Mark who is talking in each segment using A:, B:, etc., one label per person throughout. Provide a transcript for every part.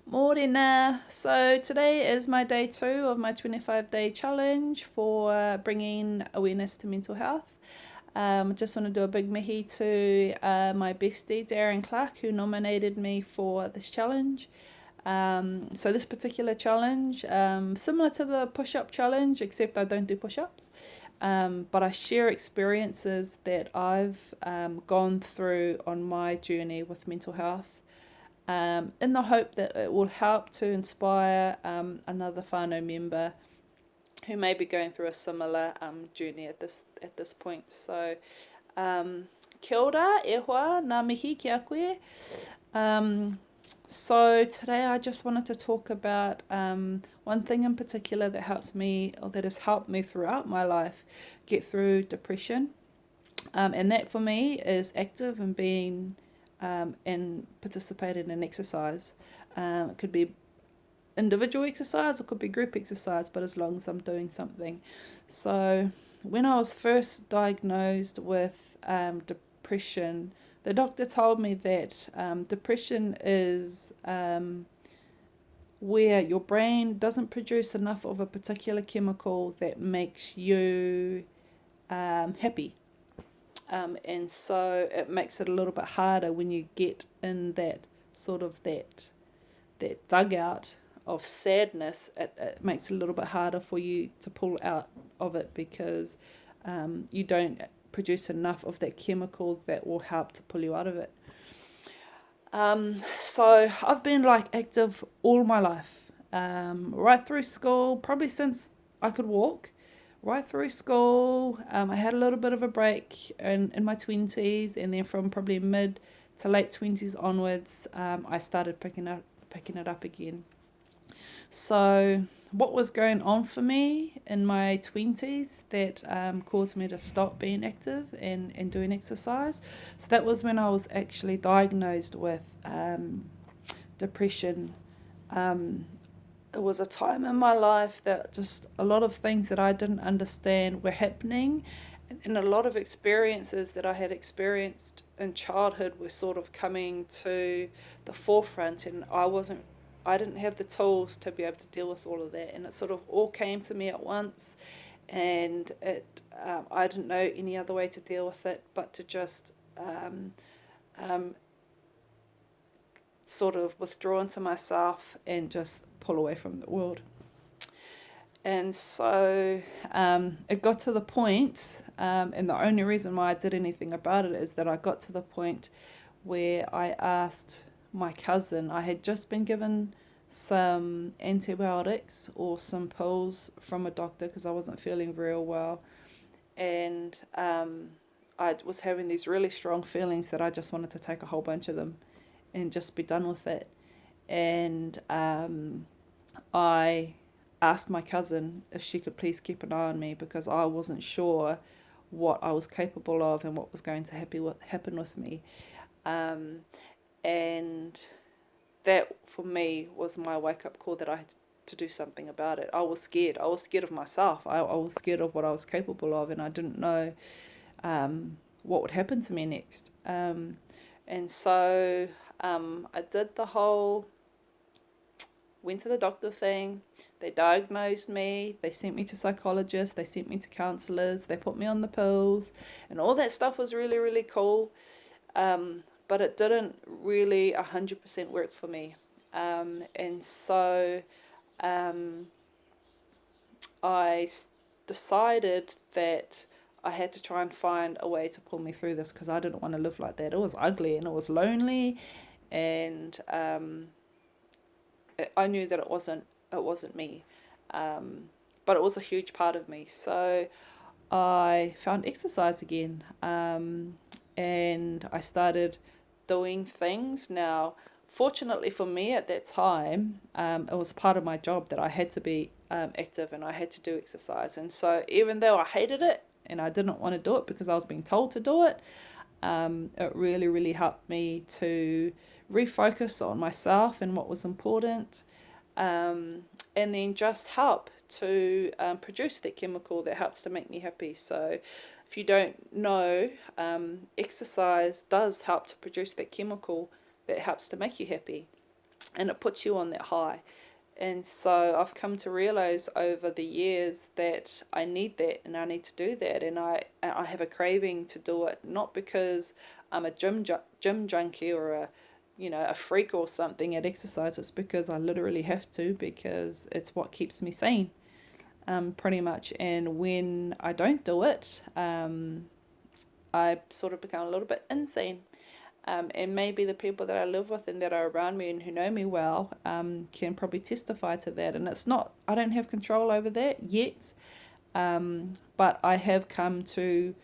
A: Morena. So today is my day 2 of my 25-day challenge for bringing awareness to mental health. I just want to do a big mihi to my bestie, Darren Clark, who nominated me for this challenge. So this particular challenge, similar to the push-up challenge, except I don't do push-ups. But I share experiences that I've gone through on my journey with mental health, in the hope that it will help to inspire another whānau member who may be going through a similar journey at this point. So, kia ora, e hoa, ngā mihi ki a koe. So today I just wanted to talk about one thing in particular that helps me, or that has helped me throughout my life, get through depression. And that for me is active and being and participating in exercise. It could be individual exercise or could be group exercise, but as long as I'm doing something. So when I was first diagnosed with depression, the doctor told me that depression is where your brain doesn't produce enough of a particular chemical that makes you happy. And so it makes it a little bit harder when you get in that sort of that dugout of sadness. It makes it a little bit harder for you to pull out of it because you don't produce enough of that chemical that will help to pull you out of it. So I've been like active all my life, right through school, probably since I could walk. Right through school, I had a little bit of a break in my 20s, and then from probably mid to late 20s onwards, I started picking it up again. So what was going on for me in my 20s that caused me to stop being active and doing exercise? So that was when I was actually diagnosed with depression. It was a time in my life that just a lot of things that I didn't understand were happening, and a lot of experiences that I had experienced in childhood were sort of coming to the forefront, and I didn't have the tools to be able to deal with all of that, and it sort of all came to me at once, and I didn't know any other way to deal with it but to just um, sort of withdraw into myself and just pull away from the world. And so it got to the point, and the only reason why I did anything about it is that I got to the point where I asked my cousin. I had just been given some antibiotics or some pills from a doctor because I wasn't feeling real well. And I was having these really strong feelings that I just wanted to take a whole bunch of them and just be done with it. And I asked my cousin if she could please keep an eye on me because I wasn't sure what I was capable of and what was going to happen with me. And that for me was my wake up call that I had to do something about it. I was scared. I was scared of myself. I was scared of what I was capable of, and I didn't know what would happen to me next. And so I did the whole went to the doctor thing. They diagnosed me. They sent me to psychologists. They sent me to counselors. They put me on the pills, and all that stuff was really, really cool. But it didn't really 100% work for me. And so I decided that I had to try and find a way to pull me through this because I didn't want to live like that. It was ugly and it was lonely, and I knew that it wasn't me, but it was a huge part of me. So I found exercise again, and I started doing things. Now, fortunately for me at that time, it was part of my job that I had to be active and I had to do exercise. And so even though I hated it and I didn't want to do it because I was being told to do it, it really, really helped me to refocus on myself and what was important, and then just help to produce that chemical that helps to make me happy. So if you don't know, exercise does help to produce that chemical that helps to make you happy. and it puts you on that high. And so I've come to realize over the years that I need that and I need to do that. And I have a craving to do it, not because I'm a gym junkie or a freak or something at exercise. It's because I literally have to, because it's what keeps me sane, pretty much. And when I don't do it, I sort of become a little bit insane. And maybe the people that I live with and that are around me and who know me well can probably testify to that. And it's not, I don't have control over that yet, but I have come to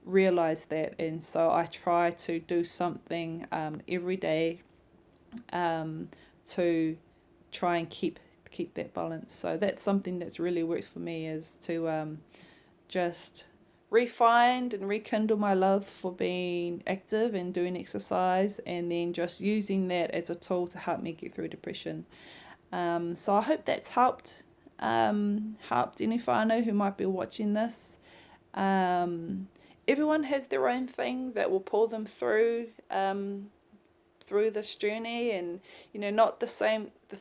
A: realize that. And so I try to do something every day to try and keep that balance. So that's something that's really worked for me, is to just refined and rekindle my love for being active and doing exercise, and then just using that as a tool to help me get through depression. So I hope that's helped any whānau who might be watching this. Everyone has their own thing that will pull them through this journey, and not the same. The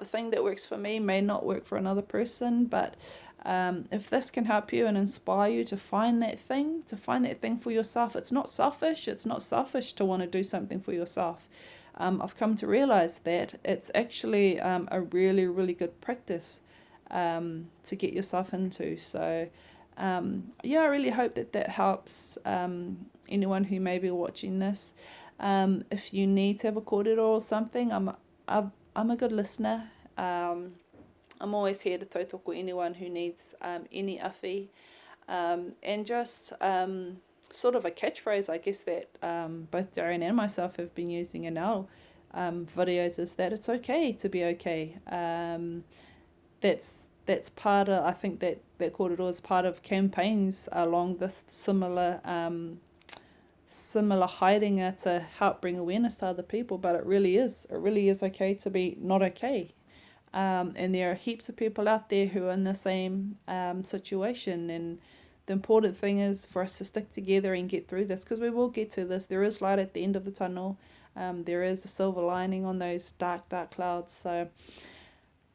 A: thing that works for me may not work for another person, but if this can help you and inspire you to find that thing for yourself. It's not selfish to want to do something for yourself. I've come to realize that it's actually a really, really good practice to get yourself into. So I really hope that helps anyone who may be watching this. If you need to have a kōrero or something, I'm a good listener. I'm always here to tautoko anyone who needs any awhi. And just sort of a catchphrase, I guess, that both Darian and myself have been using in our videos, is that it's okay to be okay. That's part of, I think that kōrero is part of campaigns along this similar haerenga to help bring awareness to other people, but it really is okay to be not okay. And there are heaps of people out there who are in the same situation, and the important thing is for us to stick together and get through this, because we will get to this. There is light at the end of the tunnel. There is a silver lining on those dark clouds. So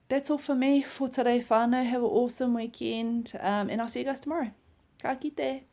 A: that's all for me for today, whānau. Have an awesome weekend, and I'll see you guys tomorrow. Ka kite.